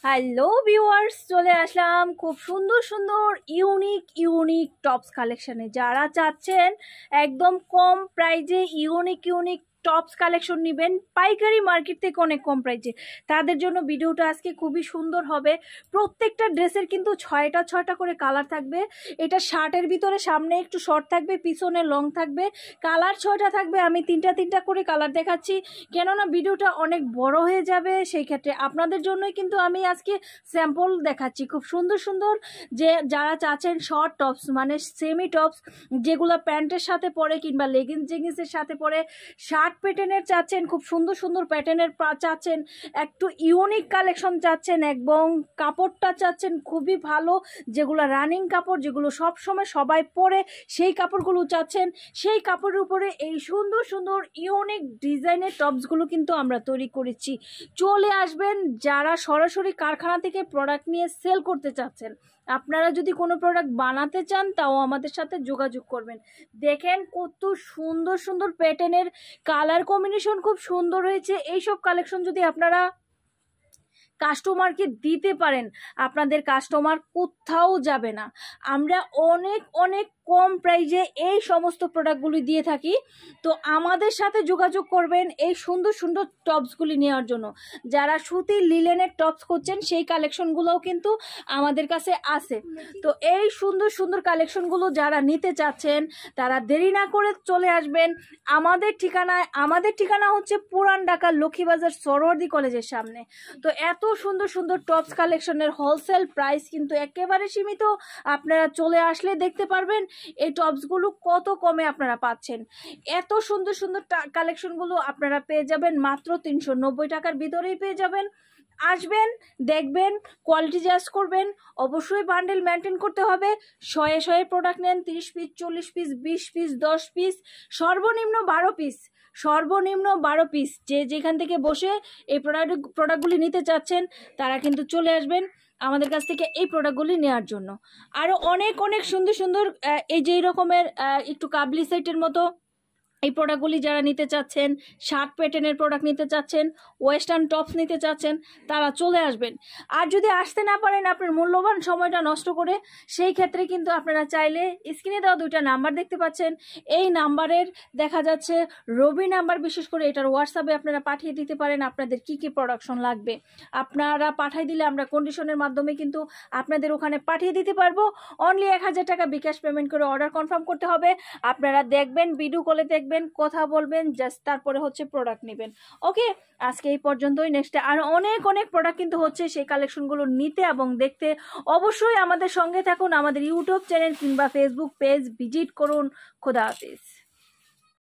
Hello viewers, চলে আসলাম খুব সুন্দর সুন্দর ইউনিক টপস কালেকশনে। যারা চাচ্ছেন একদম কম প্রাইজে ইউনিক টপস কালেকশন নেবেন পাইকারি মার্কেট থেকে অনেক কম প্রাইজে, তাদের জন্য ভিডিওটা আজকে খুবই সুন্দর হবে। প্রত্যেকটা ড্রেসের কিন্তু ছয়টা করে কালার থাকবে। এটা শার্টের ভিতরে সামনে একটু শর্ট থাকবে, পিছনে লং থাকবে, কালার 6টা থাকবে। আমি তিনটা করে কালার দেখাচ্ছি, কেননা ভিডিওটা অনেক বড় হয়ে যাবে। সেই ক্ষেত্রে আপনাদের জন্যই কিন্তু আমি আজকে স্যাম্পল দেখাচ্ছি খুব সুন্দর সুন্দর। যে যারা চাচ্ছেন শর্ট টপস মানে সেমি টপস, যেগুলো প্যান্টের সাথে পরে কিংবা লেগিংসের সাথে পরে, শার্ট প্যাটার্নের চাচ্ছেন, খুব সুন্দর সুন্দর প্যাটার্নের চাচ্ছেন, একটু ইউনিক কালেকশন চাচ্ছেন এবং কাপড়টা চাচ্ছেন খুবই ভালো, যেগুলো রানিং কাপড়, যেগুলো সব সময় সবাই পরে, সেই কাপড়গুলো চাচ্ছেন। সেই কাপড়ের উপরে এই সুন্দর সুন্দর ইউনিক ডিজাইনের টপসগুলো কিন্তু আমরা তৈরি করেছি। চলে আসবেন যারা সরাসরি কারখানা থেকে প্রোডাক্ট নিয়ে সেল করতে চাচ্ছেন। আপনারা যদি কোনো প্রোডাক্ট বানাতে চান তাও আমাদের সাথে যোগাযোগ করবেন। দেখেন কত সুন্দর সুন্দর প্যাটার্নের কালার কম্বিনেশন, খুব সুন্দর হয়েছে। এইসব কালেকশন যদি আপনারা কাস্টমারকে দিতে পারেন, আপনাদের কাস্টমার কোথাও যাবে না। আমরা অনেক কম প্রাইজে এই সমস্ত প্রোডাক্টগুলি দিয়ে থাকি। তো আমাদের সাথে যোগাযোগ করবেন এই সুন্দর সুন্দর টপসগুলি নেওয়ার জন্য। যারা সুতির লিলেনের টপস করছেন সেই কালেকশনগুলোও কিন্তু আমাদের কাছে আছে। তো এই সুন্দর সুন্দর কালেকশনগুলো যারা নিতে চাচ্ছেন তারা দেরি না করে চলে আসবেন আমাদের ঠিকানায়। আমাদের ঠিকানা হচ্ছে পুরান ঢাকা লক্ষ্মীবাজার সরোয়ার্দী কলেজের সামনে। তো এত সুন্দর সুন্দর টপস কালেকশনের হোলসেল প্রাইস কিন্তু একেবারে সীমিত। আপনারা চলে আসলে দেখতে পারবেন এই টপসগুলো কত কমে আপনারা পাচ্ছেন। এত সুন্দর সুন্দর কালেকশনগুলো আপনারা পেয়ে যাবেন মাত্র 390 টাকার ভিতরেই পেয়ে যাবেন। আসবেন, দেখবেন, কোয়ালিটি জাজ করবেন। অবশ্যই বান্ডেল মেনটেন করতে হবে। শয়ে প্রোডাক্ট নেন, 30 পিস, 40 পিস, 20 পিস, 10 পিস, সর্বনিম্ন 12 পিস, সর্বনিম্ন 12 পিস। যে যেখান থেকে বসে এই প্রোডাক্টগুলি নিতে চাচ্ছেন তারা কিন্তু চলে আসবেন আমাদের কাছ থেকে এই প্রোডাক্টগুলি নেওয়ার জন্য। আরও অনেক সুন্দর সুন্দর এই যে রকমের একটু কাবলি সেটের মতো এই প্রোডাক্টগুলি যারা নিতে চাচ্ছেন, শার্ট প্যাটার্নের প্রোডাক্ট নিতে চাচ্ছেন, ওয়েস্টার্ন টপস নিতে চাচ্ছেন, তারা চলে আসবেন। আর যদি আসতে না পারেন আপনার মূল্যবান সময়টা নষ্ট করে, সেই ক্ষেত্রে কিন্তু আপনারা চাইলে স্ক্রিনে দেওয়া 2টা নাম্বার দেখতে পাচ্ছেন, এই নাম্বারের দেখা যাচ্ছে রবি নাম্বার, বিশেষ করে এটার হোয়াটসঅ্যাপে আপনারা পাঠিয়ে দিতে পারেন আপনাদের কি প্রোডাকশন লাগবে। আপনারা পাঠিয়ে দিলে আমরা কন্ডিশনের মাধ্যমে কিন্তু আপনাদের ওখানে পাঠিয়ে দিতে পারবো। অনলি 1000 টাকা বিকাশ পেমেন্ট করে অর্ডার কনফার্ম করতে হবে। আপনারা দেখবেন, ভিডিও কলে দেখবেন, কথা বলবেন, জাস্ট তারপরে হচ্ছে প্রোডাক্ট নেবেন। ওকে, আজকে এই পর্যন্তই। নেক্সটে আর অনেক প্রোডাক্ট কিন্তু হচ্ছে, সেই কালেকশনগুলো নিতে এবং দেখতে অবশ্যই আমাদের সঙ্গে থাকুন। আমাদের ইউটিউব চ্যানেল কিংবা ফেসবুক পেজ ভিজিট করুন। খোদা হাফেজ।